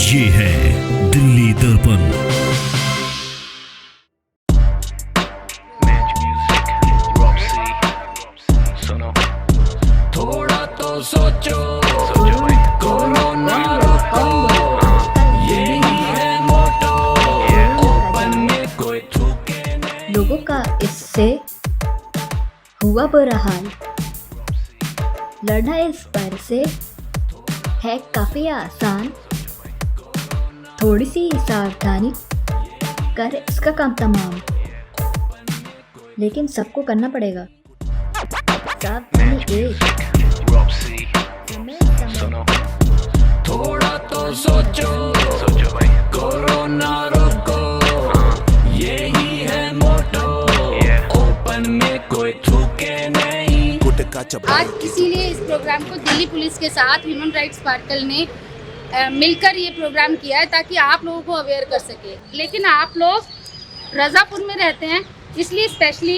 ये है दिल्ली दर्पण। थोड़ा तो सोचो कोरोना रोको, यही है मोटो, ओपन में कोई थूके नहीं। लोगों का इससे हुआ बुरा हाल। लड़ना इस पर से है काफी आसान। थोड़ी सी सावधानी कर इसका काम तमाम, लेकिन सबको करना पड़ेगा। सावधानी एक थोड़ा तो सोचो कोरोना रोको, यही है मोटो, ओपन में कोई थूके नहीं। आज इसीलिए इस प्रोग्राम को दिल्ली पुलिस के साथ ह्यूमन राइट्स पार्टल ने मिलकर ये प्रोग्राम किया है ताकि आप लोगों को अवेयर कर सके। लेकिन आप लोग रज़ापुर में रहते हैं, इसलिए स्पेशली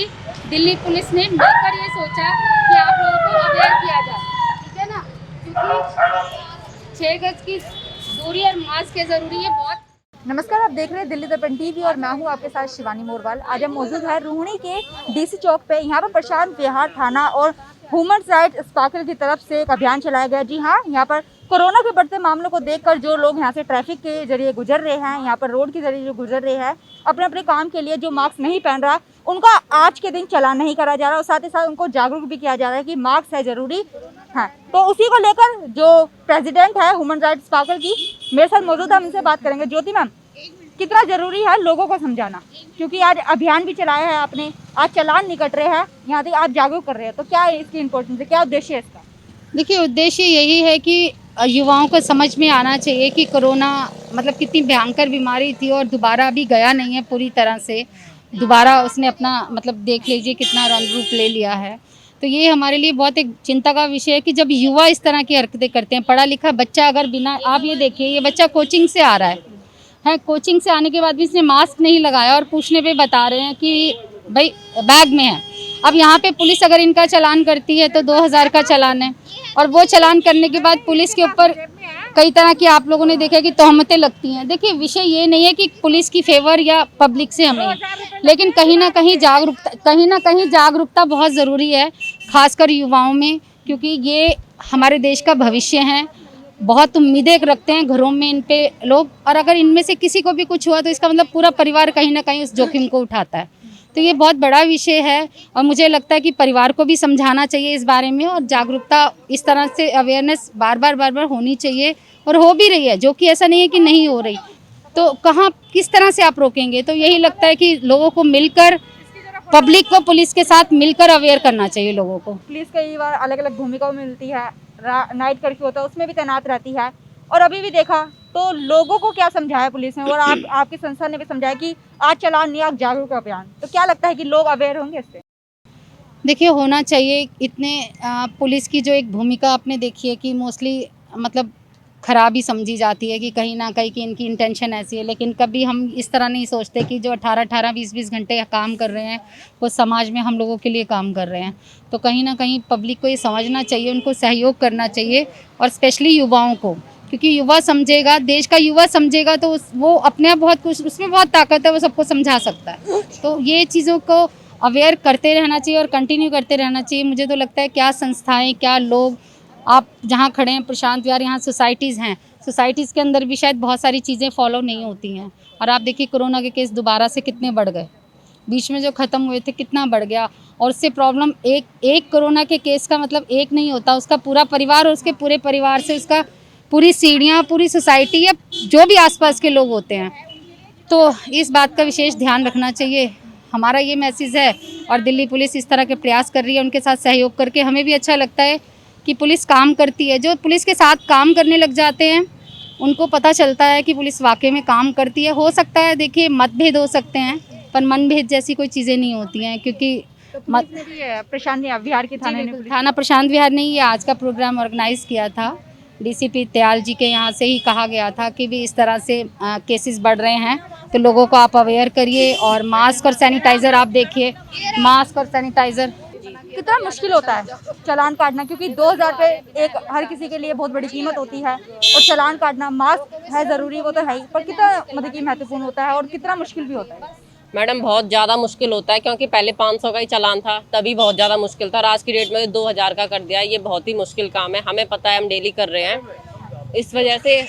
दिल्ली पुलिस ने मिलकर ये सोचा कि आप लोगों को अवेयर किया जाए, ठीक है ना, क्योंकि 6 गज की दूरी और मास्क है ज़रूरी है बहुत। नमस्कार, आप देख रहे हैं दिल्ली दर्पण टीवी और मैं हूं आपके साथ शिवानी मोरवाल। आज हम मौजूद है रोहिणी के डीसी चौक पे। यहाँ पर प्रशांत विहार थाना और ह्यूमन राइट्स स्पार्कल की तरफ से एक अभियान चलाया गया। जी हाँ, यहाँ पर कोरोना के बढ़ते मामलों को देखकर जो लोग यहाँ से ट्रैफिक के जरिए गुजर रहे हैं, यहाँ पर रोड के जरिए जो गुजर रहे हैं अपने अपने काम के लिए, जो मास्क नहीं पहन रहा उनका आज के दिन चालान नहीं करा जा रहा और साथ ही साथ उनको जागरूक भी किया जा रहा है कि मास्क है ज़रूरी है। तो उसी को लेकर जो प्रेसिडेंट है ह्यूमन राइट्स स्पार्कल की मेरे साथ मौजूद है, हम इनसे बात करेंगे। ज्योति मैम, कितना ज़रूरी है लोगों को समझाना, क्योंकि आज अभियान भी चलाया है आपने, आज चालान नहीं कट रहे हैं, यहाँ तक आप जागरूक कर रहे हैं, तो क्या है इसकी इम्पोर्टेंस है, क्या उद्देश्य है इसका? देखिए, उद्देश्य यही है कि युवाओं को समझ में आना चाहिए कि कोरोना मतलब कितनी भयंकर बीमारी थी और दोबारा अभी गया नहीं है पूरी तरह से। दोबारा उसने अपना मतलब देख लीजिए कितना रंग रूप ले लिया है। तो ये हमारे लिए बहुत एक चिंता का विषय है कि जब युवा इस तरह की हरकतें करते हैं, पढ़ा लिखा बच्चा अगर बिना, आप ये देखिए ये बच्चा कोचिंग से आ रहा है, कोचिंग से आने के बाद भी इसने मास्क नहीं लगाया और पूछने पे बता रहे हैं कि भाई बैग में है। अब यहाँ पे पुलिस अगर इनका चालान करती है तो 2000 का चालान है, और वो चालान करने के बाद पुलिस के ऊपर कई तरह की आप लोगों ने देखा कि तोहमतें लगती हैं। देखिए, विषय ये नहीं है कि पुलिस की फेवर या पब्लिक से हमें, लेकिन कहीं ना कहीं जागरूकता बहुत ज़रूरी है, खासकर युवाओं में, क्योंकि ये हमारे देश का भविष्य है। बहुत उम्मीदें रखते हैं घरों में इन पे लोग, और अगर इनमें से किसी को भी कुछ हुआ तो इसका मतलब पूरा परिवार कहीं ना कहीं उस जोखिम को उठाता है। तो ये बहुत बड़ा विषय है और मुझे लगता है कि परिवार को भी समझाना चाहिए इस बारे में, और जागरूकता इस तरह से अवेयरनेस बार बार होनी चाहिए, और हो भी रही है, जो कि ऐसा नहीं है कि नहीं हो रही। तो कहाँ किस तरह से आप रोकेंगे? तो यही लगता है कि लोगों को मिलकर, पब्लिक को पुलिस के साथ मिलकर अवेयर करना चाहिए लोगों को। पुलिस कई बार अलग अलग भूमिकाओं में मिलती है, नाइट कर्फ्यू होता है उसमें भी तैनात रहती है, और अभी भी देखा तो लोगों को क्या समझाया पुलिस ने, और आपकी संस्था ने भी समझाया कि आज चालान नहीं, आज जागरूक अभियान। तो क्या लगता है कि लोग अवेयर होंगे इससे? देखिए, होना चाहिए। इतने पुलिस की जो एक भूमिका आपने देखी है कि मोस्टली मतलब ख़राब ही समझी जाती है कि कहीं ना कहीं कि इनकी इंटेंशन ऐसी है, लेकिन कभी हम इस तरह नहीं सोचते कि जो 18-18, 20-20 घंटे काम कर रहे हैं वो समाज में हम लोगों के लिए काम कर रहे हैं। तो कहीं ना कहीं पब्लिक को ये समझना चाहिए, उनको सहयोग करना चाहिए, और स्पेशली युवाओं को, क्योंकि युवा समझेगा, देश का युवा समझेगा तो वो अपने आप बहुत कुछ, उसमें बहुत ताकत है, वो सबको समझा सकता है। तो ये चीज़ों को अवेयर करते रहना चाहिए और कंटिन्यू करते रहना चाहिए। मुझे तो लगता है क्या संस्थाएं, क्या लोग, आप जहाँ खड़े हैं प्रशांत विहार, यहाँ सोसाइटीज़ हैं, सोसाइटीज़ के अंदर भी शायद बहुत सारी चीज़ें फॉलो नहीं होती हैं। और आप देखिए कोरोना के केस दोबारा से कितने बढ़ गए, बीच में जो ख़त्म हुए थे कितना बढ़ गया, और उससे प्रॉब्लम एक कोरोना के केस का मतलब एक नहीं होता, उसका पूरा परिवार और उसके पूरे परिवार से उसका पूरी सीढ़ियाँ, पूरी सोसाइटी या जो भी आसपास के लोग होते हैं। तो इस बात का विशेष ध्यान रखना चाहिए, हमारा ये मैसेज है। और दिल्ली पुलिस इस तरह के प्रयास कर रही है, उनके साथ सहयोग करके हमें भी अच्छा लगता है कि पुलिस काम करती है। जो पुलिस के साथ काम करने लग जाते हैं उनको पता चलता है कि पुलिस वाकई में काम करती है। हो सकता है देखिए मतभेद हो सकते हैं, पर मनभेद जैसी कोई चीज़ें नहीं होती हैं, क्योंकि प्रशांत विहार के थाना प्रशांत विहार ने ये आज का प्रोग्राम ऑर्गेनाइज़ किया था। डीसीपी त्याल जी के यहाँ से ही कहा गया था कि भी इस तरह से केसेस बढ़ रहे हैं, तो लोगों को आप अवेयर करिए, और मास्क और सैनिटाइज़र आप देखिए, मास्क और सैनिटाइज़र कितना मुश्किल होता है चालान काटना, क्योंकि 2000 रुपये एक हर किसी के लिए बहुत बड़ी कीमत होती है, और चालान काटना, मास्क है ज़रूरी, वो तो है ही, पर कितना मतलब कि महत्वपूर्ण होता है और कितना मुश्किल भी होता है। मैडम बहुत ज़्यादा मुश्किल होता है, क्योंकि पहले 500 का ही चालान था, तभी बहुत ज़्यादा मुश्किल था, और आज की डेट में 2000 का कर दिया। ये बहुत ही मुश्किल काम है, हमें पता है, हम डेली कर रहे हैं। इस वजह से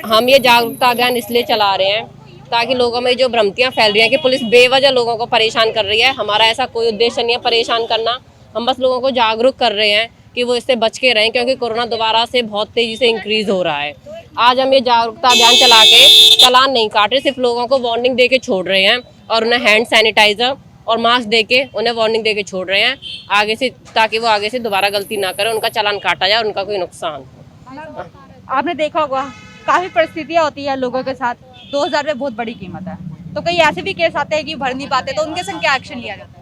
हम ये जागरूकता अभियान इसलिए चला रहे हैं ताकि लोगों में जो भ्रांतियाँ फैल रही हैं कि पुलिस बेवजह लोगों को परेशान कर रही है। हमारा ऐसा कोई उद्देश्य नहीं है परेशान करना, हम बस लोगों को जागरूक कर रहे हैं कि वो इससे बच के रहें, क्योंकि कोरोना दोबारा से बहुत तेज़ी से इंक्रीज़ हो रहा है। आज हम ये जागरूकता अभियान चला के चालान नहीं काट रहे, सिर्फ लोगों को वार्निंग दे के छोड़ रहे हैं, और उन्हें हैंड सैनिटाइज़र और मास्क दे के उन्हें वार्निंग दे के छोड़ रहे हैं आगे से, ताकि वो आगे से दोबारा गलती ना करें, उनका चालान काटा जाए और उनका कोई नुकसान। आपने देखा होगा काफ़ी परिस्थितियाँ होती है लोगों के साथ, 2000 रुपये बहुत बड़ी कीमत है, तो कई ऐसे भी केस आते हैं कि भर नहीं पाते, तो उनके संग क्या एक्शन लिया जाता है?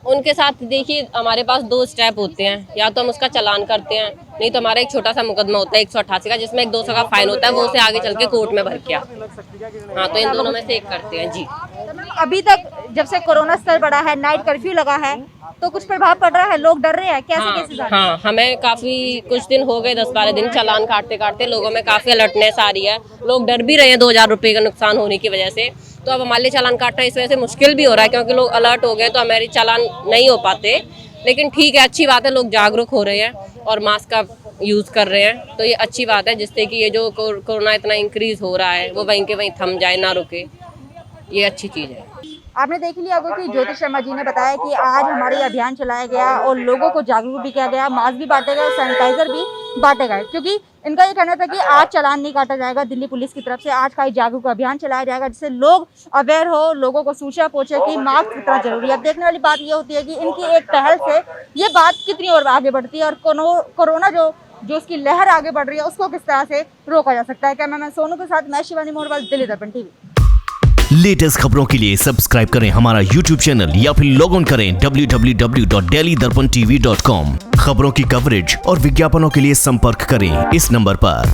उनके साथ देखिए हमारे पास 2 स्टेप होते हैं, या तो हम उसका चालान करते हैं, नहीं तो हमारा एक छोटा सा मुकदमा होता है 188 का, जिसमें 200 का फाइन होता है, वो उसे आगे चल के कोर्ट में भर के हाँ, तो इन दोनों में से एक करते हैं जी। अभी तक जब से कोरोना स्तर बढ़ा है, नाइट कर्फ्यू लगा है, तो कुछ प्रभाव पड़ रहा है, लोग डर रहे हैं, कैसे केसेस आ रहे हैं? हाँ, हमें काफ़ी कुछ दिन हो गए, 10-12 दिन चालान काटते काटते लोगों में काफ़ी अलर्टनेस आ रही है, लोग डर भी रहे हैं 2000 रुपये का नुकसान होने की वजह से। तो अब हमारे लिए चालान काटना इस वजह से मुश्किल भी हो रहा है, क्योंकि लोग अलर्ट हो गए, तो हमारे चालान नहीं हो पाते। लेकिन ठीक है, अच्छी बात है, लोग जागरूक हो रहे हैं और मास्क का यूज़ कर रहे हैं, तो ये अच्छी बात है, जिससे कि ये जो कोरोना इतना इंक्रीज़ हो रहा है वो वहीं के वहीं थम जाए, ना रुके, ये अच्छी चीज़ है। आपने देख लिया होगा कि ज्योति शर्मा जी ने बताया कि आज हमारे अभियान चलाया गया और लोगों को जागरूक भी किया गया, मास्क भी बांटे गए और सैनिटाइजर भी बांटे गए, क्योंकि इनका ये कहना था कि आज चालान नहीं काटा जाएगा दिल्ली पुलिस की तरफ से, आज का जागरूक अभियान चलाया जाएगा जिससे लोग अवेयर हो, लोगों को सूचना पहुंचे कि मास्क कितना जरूरी है। अब देखने वाली बात ये होती है कि इनकी एक पहल से ये बात कितनी और आगे बढ़ती है, और कोरोना जो उसकी लहर आगे बढ़ रही है उसको किस तरह से रोका जा सकता है। कैमरामैन सोनू के साथ मैं शिवानी मोरवाल, दिल्ली दर्पण टीवी। लेटेस्ट खबरों के लिए सब्सक्राइब करें हमारा YouTube चैनल या फिर लॉग ऑन करें www.delhidarpantv.com। खबरों की कवरेज और विज्ञापनों के लिए संपर्क करें इस नंबर पर।